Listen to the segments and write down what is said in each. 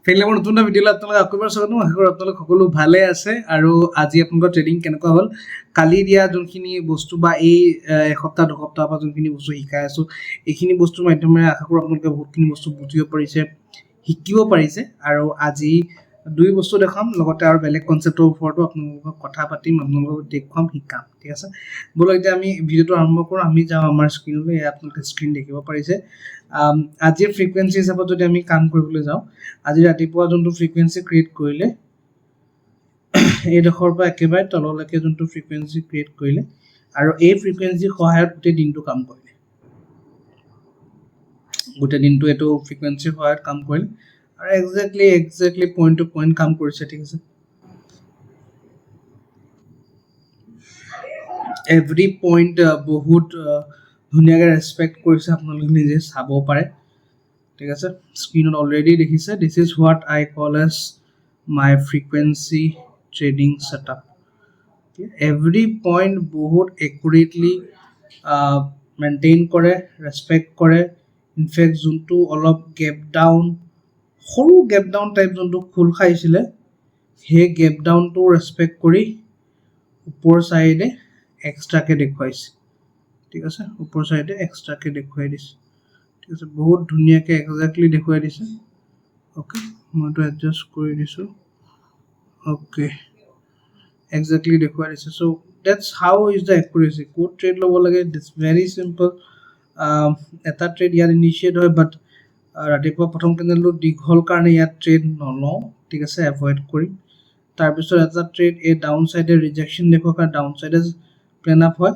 fail মোৰ নতুন ভিডিঅ'লৈ আপোনালোক আকবাৰ স্বাগতম আশা কৰোঁ আপোনালোক সকলো ভালে আছে আৰু আজি আপোনালোকৰ ট্ৰেডিং কেনেকুৱা হ'ল কালি দিয়া যোনখিনি বস্তু বা এই এসপ্তাহ দুসপ্তাহ পৰা যোনখিনি বস্তু শিকাই আছোঁ এইখিনি বস্তুৰ মাধ্যমেৰে আশা কৰোঁ আপোনালোকে বহুতখিনি বস্তু বুজিব পাৰিছে শিকিব পাৰিছে আৰু আজি দুই বস্তু দেখাম লগতে আৰু বেলেগ কনচেপ্টৰ ওপৰতো আপোনালোকক কথা পাতিম আপোনালোকক দেখুৱাম শিকাম ঠিক আছে ব'লক এতিয়া আমি ভিডিঅ'টো আৰম্ভ কৰোঁ আমি যাওঁ আমাৰ স্ক্ৰীনলৈ আপোনালোকে স্ক্ৰীন দেখিব পাৰিছে আজিৰ ফ্ৰিকুৱেঞ্চি হিচাপত যদি আমি কাম কৰিবলৈ যাওঁ আজি ৰাতিপুৱা যোনটো ফ্ৰিকুৱেঞ্চি ক্ৰিয়েট কৰিলে এইডোখৰ পৰা একেবাৰে তললৈকে যোনটো ফ্ৰিকুৱেঞ্চি ক্ৰিয়েট কৰিলে আৰু এই ফ্ৰিকুৱেঞ্চিৰ সহায়ত গোটেই দিনটো কাম কৰিলে গোটেই দিনটো এইটো ফ্ৰিকুৱেঞ্চিৰ সহায়ত কাম কৰিলে আৰু এক্সেক্টলি পইণ্ট টু পইণ্ট কাম কৰিছে ঠিক আছে এভৰি পইণ্ট বহুত ধুনীয়াকৈ ৰেচপেক্ট কৰিছে আপোনালোকে নিজে চাব পাৰে ঠিক আছে স্ক্ৰীনত অলৰেডি দেখিছে this is what I call as my frequency trading setup every point বহুত একুৰেটলি মেইনটেইন কৰে ৰেচপেক্ট কৰে ইনফেক্ট যোনটো অলপ গেপ ডাউন সৰু গেপ ডাউন টাইপ যোনটো খোল খাইছিলে সেই গেপ ডাউনটো ৰেচপেক্ট কৰি ওপৰ চাইডে এক্সট্ৰাকৈ দেখুৱাইছে ঠিক আছে ওপৰ চাইডে এক্সট্ৰাকৈ দেখুৱাই দিছে ঠিক আছে বহুত ধুনীয়াকৈ এক্সেক্টলি দেখুৱাই দিছে অ'কে মইতো এডজাষ্ট কৰি দিছোঁ অ'কে এক্সেক্টলি দেখুৱাই দিছে চ' that's how is the accuracy ক'ত ট্ৰেড ল'ব লাগে ইটছ ভেৰি চিম্পল এটা ট্ৰেড ইয়াত ইনিচিয়েট হয় বাট ৰাতিপুৱা প্ৰথম কেণ্ডেলটো দীঘল কাৰণে ইয়াত ট্ৰেড নলওঁ ঠিক আছে এভইড কৰিম তাৰপিছত এটা ট্ৰেড এই ডাউন চাইডে ৰিজেকশ্যন দেখুৱাৰ কাৰণে ডাউন চাইডে প্লেন আপ হয়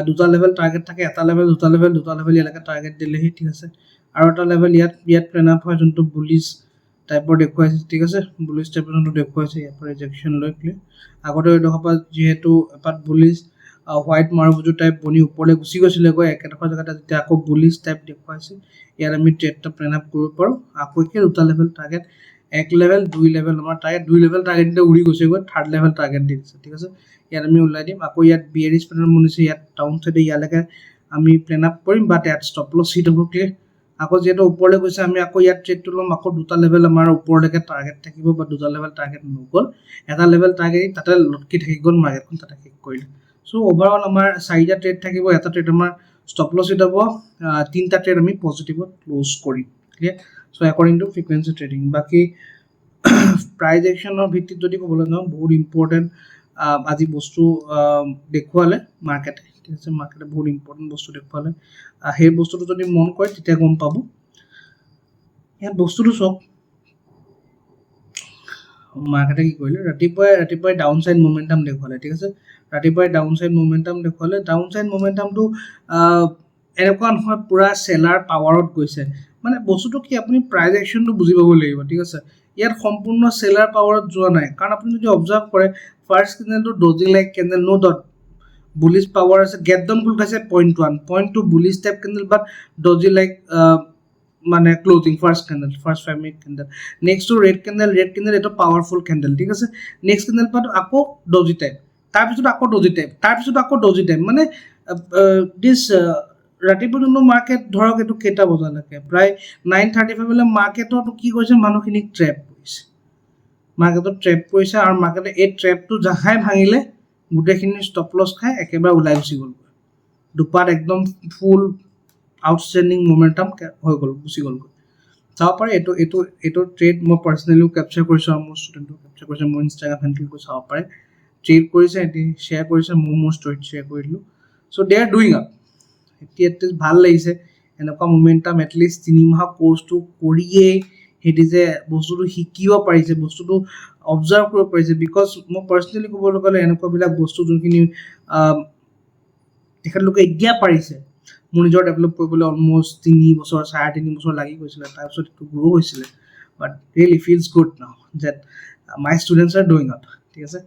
দুটা লেভেল টাৰ্গেট থাকে এটা লেভেল দুটা লেভেল ইয়ালৈকে টাৰ্গেট দিলেহি ঠিক আছে আৰু এটা লেভেল ইয়াত প্লেন আপ হয় যোনটো বুলিছ টাইপৰ দেখুৱাইছে ঠিক আছে বুলিছ টাইপৰ যোনটো দেখুৱাইছে ইয়াৰ পৰা ৰিজেকশ্যন লৈ ক্লিয়াৰ আগতে এইডোখৰ পৰা যিহেতু এপাত বুলিছ হোৱাইট মাৰ্বুজু টাইপ বনি ওপৰলৈ গুচি গৈছিলে গৈ একেডোখৰ জেগাতে যেতিয়া আকৌ বুলিছ টাইপ দেখুৱাইছে ইয়াত আমি ট্ৰেডটা প্লেন আপ কৰিব পাৰোঁ আকৌ একে দুটা লেভেল টাৰ্গেট এক লেভেল দুই লেভেল আমাৰ টাৰ্গেট দুই লেভেল টাৰ্গেট দিলে উৰি গৈছে গৈ থাৰ্ড লেভেল টাৰ্গেট দি দিছে ঠিক আছে ইয়াত আমি ওলাই দিম আকৌ ইয়াত বিয়েৰিছ পেটাৰ্ণ বনিছে ইয়াত ডাউন চাইডে ইয়ালৈকে আমি প্লেন আপ কৰিম বাট ইয়াত ষ্টপ লছ হিট হ'ব ক্লিয়াৰ আকৌ যিহেতু ওপৰলৈ গৈছে আমি আকৌ ইয়াত ট্ৰেডটো ল'ম আকৌ দুটা লেভেল আমাৰ ওপৰলৈকে টাৰ্গেট থাকিব বা দুটা লেভেল টাৰ্গেট নগ'ল এটা লেভেল টাৰ্গেট তাতে লটকি থাকি গ'ল মাৰ্কেটখন তাতে শেষ কৰিলে চ' অভাৰঅল আমাৰ চাৰিটা ট্ৰেড থাকিব এটা ট্ৰেড আমাৰ ষ্টপ লছ হিট হ'ব তিনিটা ট্ৰেড আমি পজিটিভত ক্ল'জ কৰিম clear so' according to frequency trading বাকী প্ৰাইজ একশ্যনৰ ভিত্তিত যদি ক'বলৈ যাওঁ বহুত ইম্পৰ্টেণ্ট আজি বস্তু দেখুৱালে মাৰ্কেটে ঠিক আছে মাৰ্কেটে বহুত ইম্পৰ্টেণ্ট বস্তু দেখুৱালে সেই বস্তুটো যদি মন কৰে তেতিয়া গম পাব ইয়াত বস্তুটো চাওক মাৰ্কেটে কি কৰিলে ৰাতিপুৱাই ডাউন চাইড মমেণ্টাম দেখুৱালে ঠিক আছে ৰাতিপুৱাই ডাউন চাইড মমেণ্টাম দেখুৱালে ডাউন চাইড মমেণ্টামটো এনেকুৱা নহয় পূৰা চেলাৰ পাৱাৰত গৈছে মানে বস্তুটো কি আপুনি প্ৰাইজ একশ্যনটো বুজি পাব লাগিব ঠিক আছে ইয়াত সম্পূৰ্ণ চেলাৰ পাৱাৰত যোৱা নাই কাৰণ আপুনি যদি অবজাৰ্ভ কৰে ফাৰ্ষ্ট কেণ্ডেলটো doji like candle no' doubt bullish power আছে গেপ ডাউন খোল খাইছে point two bullish type candle but doji like মানে ক্লজিং ফাৰ্ষ্ট 5 মিনিট কেণ্ডেল নেক্সটটো ৰেড কেণ্ডেল এইটো পাৱাৰফুল কেণ্ডেল ঠিক আছে নেক্সট কেণ্ডেল পাত আকৌ ডজি টাইপ তাৰপিছত আকৌ ডজি টাইপ মানে দিছ ৰাতিপুৱা যোনটো মাৰ্কেট ধৰক এইটো কেইটা বজালৈকে প্ৰায় 9:35 মাৰ্কেটত কি কৰিছে মানুহখিনিক ট্ৰেপ কৰিছে আৰু মাৰ্কেটে এই ট্ৰেপটো জাহাই ভাঙিলে গোটেইখিনি ষ্টপ লছ খাই একেবাৰে ওলাই গুচি গ'ল দুপাত একদম ফুল আউটষ্টেণ্ডিং মমেণ্টাম হৈ গ'ল গুচি গ'লগৈ চাব পাৰে এইটো ট্ৰেড মই পাৰ্চনেলিও কেপচাৰ কৰিছোঁ আৰু মোৰ ষ্টুডেণ্টেও কেপচাৰ কৰিছে মোৰ ইনষ্টাগ্ৰাম হেণ্ডেল কৰি চাব পাৰে ট্ৰেড কৰিছে এটি শ্বেয়াৰ কৰিছে মোৰ ষ্টৰিত শ্বেয়াৰ কৰি দিলোঁ চ' দে আৰ ডুইং আপ এটলিষ্ট ভাল লাগিছে এনেকুৱা মমেণ্টাম এটলিষ্ট 3 মাহৰ কৰ্চটো কৰিয়েই সিহঁতি যে বস্তুটো শিকিব পাৰিছে বস্তুটো অবজাৰ্ভ কৰিব পাৰিছে বিকজ মই পাৰ্চনেলি ক'বলৈ গ'লে এনেকুৱাবিলাক বস্তু যোনখিনি তেখেতলোকে এতিয়া পাৰিছে মোৰ নিজৰ ডেভেলপ কৰিবলৈ অলমষ্ট 3 বছৰ 3.5 বছৰ লাগি গৈছিলে তাৰপিছত এইটো গ্ৰ' হৈছিলে but really feels good now that my students are doing up ঠিক আছে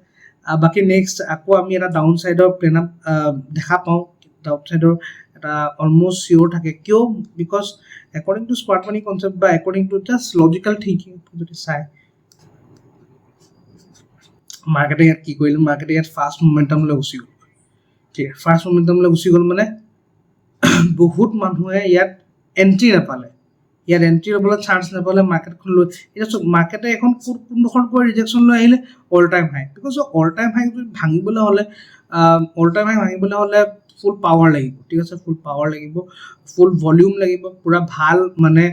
বাকী নেক্সট আকৌ আমি এটা ডাউন চাইডৰ প্লেন আপ দেখা পাওঁ ডাউন চাইডৰ এটা অলমষ্ট চিয়'ৰ থাকে কিয় because according to smart money concept বা according to just logical thinking যদি চাই মাৰ্কেটে ইয়াত কি কৰিলে মাৰ্কেটে ইয়াত ফাৰ্ষ্ট মমেণ্টামলৈ গুচি গ'ল ঠিক আছে ফাৰ্ষ্ট মমেণ্টামলৈ গুচি গ'ল মানে বহুত মানুহে ইয়াত এণ্ট্ৰি নাপালে ইয়াত এন্ট্ৰি ল'বলৈ চান্স নাপালে মাৰ্কেটখন লৈ এতিয়া চোৱা মাৰ্কেটে এখন কোনডোখৰত গৈ ৰিজেকশ্যন লৈ আহিলে all time high because all time high ভাঙিবলৈ হ'লে ফুল পাৱাৰ লাগিব ঠিক আছে ফুল পাৱাৰ লাগিব ফুল ভলিউম লাগিব পুৰা ভাল মানে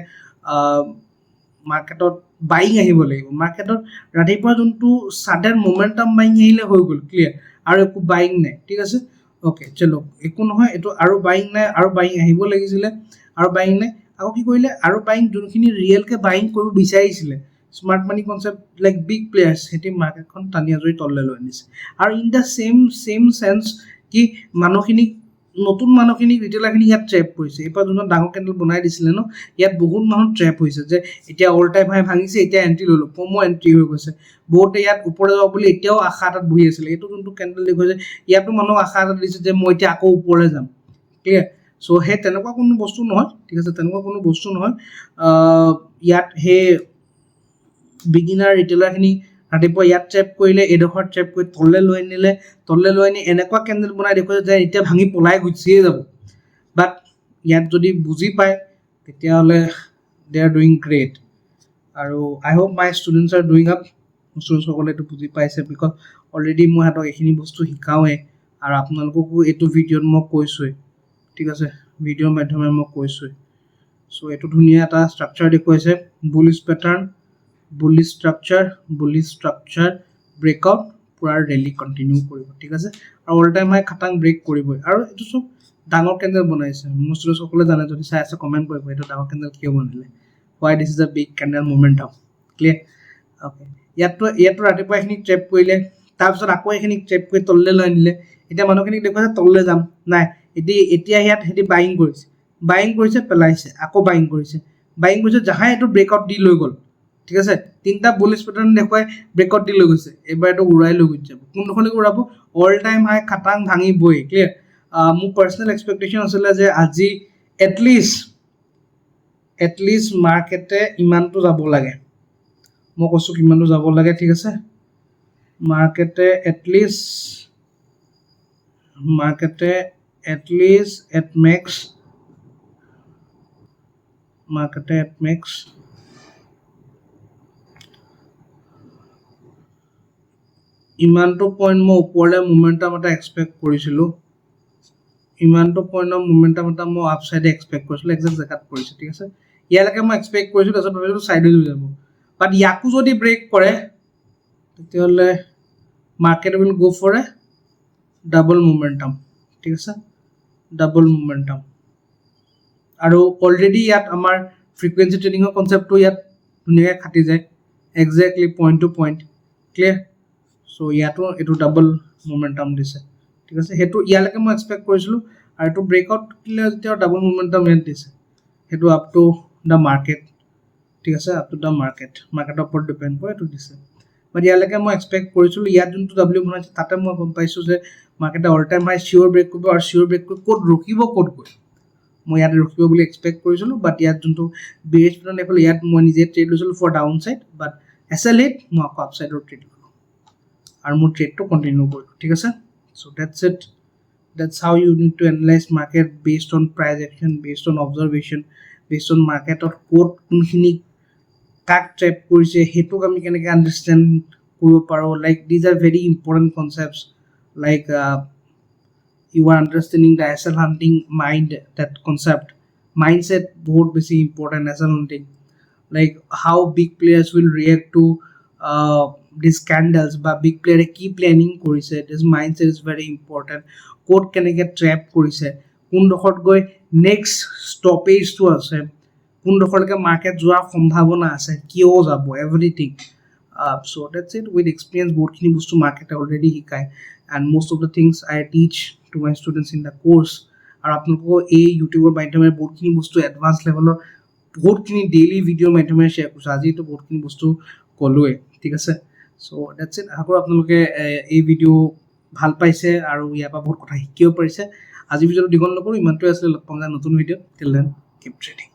মাৰ্কেটত বাইং আহিব লাগিব মাৰ্কেটত ৰাতিপুৱা যোনটো ছাডেন মোমেণ্টাম বাইং আহিলে হৈ গ'ল ক্লিয়াৰ আৰু একো বাইং নাই ঠিক আছে অ'কে চলো একো নহয় এইটো আৰু বাইং নাই আৰু বাইং আহিব লাগিছিলে আৰু বাইং নাই আকৌ কি কৰিলে আৰু বাইং যোনখিনি ৰিয়েলকৈ বাইং কৰিব বিচাৰিছিলে smart money concept like big players সিহঁতি মাৰ্কেটখন টানি আজৰি তললৈ লৈ আনিছে আৰু ইন দ্য ছেম চেন্স কি নতুন মানুহখিনিক ৰিটেইলাৰখিনিক ইয়াত ট্ৰেপ কৰিছে এইবাৰ যোনজন ডাঙৰ কেণ্ডেল বনাই দিছিলে ন ইয়াত বহুত মানুহ ট্ৰেপ হৈছে যে এতিয়া অল টাইম হাই ভাঙিছে এতিয়া এণ্ট্ৰি ল'লোঁ প্ৰম' এণ্ট্ৰি হৈ গৈছে বহুতে ইয়াত ওপৰলৈ যাব বুলি এতিয়াও আশা এটাত বহি আছিলে এইটো যোনটো কেণ্ডেল দেখুৱাইছে ইয়াতো মানুহক আশা এটা দিছে যে মই এতিয়া আকৌ ওপৰলৈ যাম ক্লিয়াৰ চ' সেই তেনেকুৱা কোনো বস্তু নহয় ঠিক আছে তেনেকুৱা কোনো বস্তু নহয় ইয়াত সেই বিগিনাৰ ৰিটেইলাৰখিনি ৰাতিপুৱা ইয়াত ট্ৰেপ কৰিলে এইডোখৰত ট্ৰেপ কৰি তললৈ লৈ আনি এনেকুৱা কেণ্ডেল বনাই দেখুৱাইছে যে এতিয়া ভাঙি পলাই গুচিয়ে যাব বাট ইয়াত যদি বুজি পায় তেতিয়াহ'লে দে আৰ ডুইং গ্ৰেট আৰু I hope my students are doing up ষ্টুডেণ্টসকলে এইটো বুজি পাইছে বিকজ অলৰেডি মই সিহঁতক এইখিনি বস্তু শিকাওঁৱেই আৰু আপোনালোককো এইটো ভিডিঅ'ত মই কৈছোঁৱেই ঠিক আছে ভিডিঅ'ৰ মাধ্যমেৰে মই কৈছোঁৱেই চ' এইটো ধুনীয়া এটা ষ্ট্ৰাকচাৰ দেখুৱাইছে bullish pattern bullish structure breakout পুৰা ৰেলী কণ্টিনিউ কৰিব ঠিক আছে আৰু অল টাইম হাই খাটাং ব্ৰেক কৰিবই আৰু এইটো চব ডাঙৰ কেণ্ডেল বনাইছে মোৰ ষ্টুডেণ্টসকলে জানে যদি চাই আছে কমেণ্ট কৰিব এইটো ডাঙৰ কেণ্ডেল কিয় বনালে why this is a big candle momentum clear okay ইয়াতো ৰাতিপুৱা এইখিনিক ট্ৰেপ কৰিলে তাৰপিছত আকৌ এইখিনিক ট্ৰেপ কৰি তললৈ লৈ আনিলে এতিয়া মানুহখিনিক দেখুৱাইছে তললৈ যাম নাই এতিয়া ইয়াত সিহঁতি বাইং কৰিছে পেলাইছে আকৌ বাইং কৰিছে জাহাই এইটো ব্ৰেকআউট দি লৈ গ'ল ঠিক আছে তিনিটা বুলিছ পেটাৰ্ণ দেখুৱাই ব্ৰেকআউট দি লৈ গৈছে এইবাৰ এইটো উৰাই লৈ গুচি যাব কোনডোখৰলৈকে উৰাব অল টাইম হাই খাটাং ভাঙিবই ক্লিয়াৰ মোৰ পাৰ্চনেল এক্সপেক্টেশ্যন আছিলে যে আজি এটলিষ্ট মাৰ্কেটে ইমানটো যাব লাগে মই কৈছোঁ কিমানটো যাব লাগে ঠিক আছে মাৰ্কেটে এটলিষ্ট এট মেক্স ইমানটো পইণ্ট মই ওপৰলৈ মোমেণ্টাম এটা এক্সপেক্ট কৰিছিলোঁ ইমানটো পইণ্টৰ মোমেণ্টাম এটা মই আপছাইডে এক্সপেক্ট কৰিছিলোঁ একজেক্ট জেগাত পৰিছে ঠিক আছে ইয়ালৈকে মই এক্সপেক্ট কৰিছোঁ তাৰপিছত ভাবিছিলোঁ ছাইডে হৈ যাব বাট ইয়াকো যদি ব্ৰেক কৰে তেতিয়াহ'লে market will go' for a double momentum ঠিক আছে ডাবল মোমেণ্টাম আৰু অলৰেডি ইয়াত আমাৰ ফ্ৰিকুৱেঞ্চি ট্ৰেডিঙৰ কনচেপ্টটো ইয়াত ধুনীয়াকৈ খাটি যায় exactly point to point clear so' ইয়াতো এইটো ডাবল মোমেণ্টাম দিছে ঠিক আছে সেইটো ইয়ালৈকে মই এক্সপেক্ট কৰিছিলোঁ আৰু এইটো ব্ৰেকআউট দিলে যেতিয়া ডাবল মোমেণ্টাম ইয়াত দিছে সেইটো আপ টু দ্য মাৰ্কেট ঠিক আছে আপ টু দ্য মাৰ্কেটৰ ওপৰত ডিপেণ্ড কৰে এইটো দিছে বাট ইয়ালৈকে মই এক্সপেক্ট কৰিছিলোঁ ইয়াত যোনটো ডাব্লিউ বনাইছে তাতে মই গম পাইছোঁ যে মাৰ্কেটে অল টাইম হাই চিয়'ৰ ব্ৰেক কৰিব আৰু চিয়'ৰ ব্ৰেক কৰি ক'ত ৰখিব ক'ত গৈ মই ইয়াত ৰখিব বুলি এক্সপেক্ট কৰিছিলোঁ বাট ইয়াত যোনটো বিএইচ পেটাৰ্ণ দেখোঁ ইয়াত মই নিজে ট্ৰেড লৈছিলোঁ for down side but S L eight মই আকৌ আপ ছাইডৰ ট্ৰেড ল'লোঁ আৰু মোৰ ট্ৰেডটো কণ্টিনিউ কৰিলোঁ ঠিক আছে চ' that's how you need to analyze market based on price action based on observation based on marketত ক'ত কোনখিনি কাক ট্ৰেপ কৰিছে সেইটোক আমি কেনেকৈ আণ্ডাৰষ্টেণ্ড কৰিব পাৰোঁ like these are very important concepts like you are understanding the SL hunting that concept mindset বহুত বেছি important SL hunting like how big players will react to these candles বা big player কি planning কৰিছে this mindset is very important ক'ত কেনেকৈ ট্ৰেপ কৰিছে কোনডোখৰত গৈ নেক্সট ষ্টপেজটো আছে কোনডোখৰলৈকে মাৰ্কেট যোৱাৰ সম্ভাৱনা আছে কিয় যাব everything so that's it with experience বহুতখিনি বস্তু মাৰ্কেটে অলৰেডি শিকায় and most of the things I teach to my students in the course আৰু আপোনালোকক এই ইউটিউবৰ মাধ্যমেৰে বহুতখিনি বস্তু এডভান্স লেভেলৰ বহুতখিনি ডেইলি ভিডিঅ'ৰ মাধ্যমেৰে শ্বেয়াৰ কৰিছোঁ আজিতো বহুতখিনি বস্তু ক'লোৱে ঠিক আছে চ' ডেটছ ইট আশা কৰোঁ আপোনালোকে এই ভিডিঅ' ভাল পাইছে আৰু ইয়াৰ পৰা বহুত কথা শিকিব পাৰিছে আজি ভিডিঅ'টো দীঘল নকৰোঁ ইমানটোৱে আছিলে লগ পাম নতুন video' till then keep trading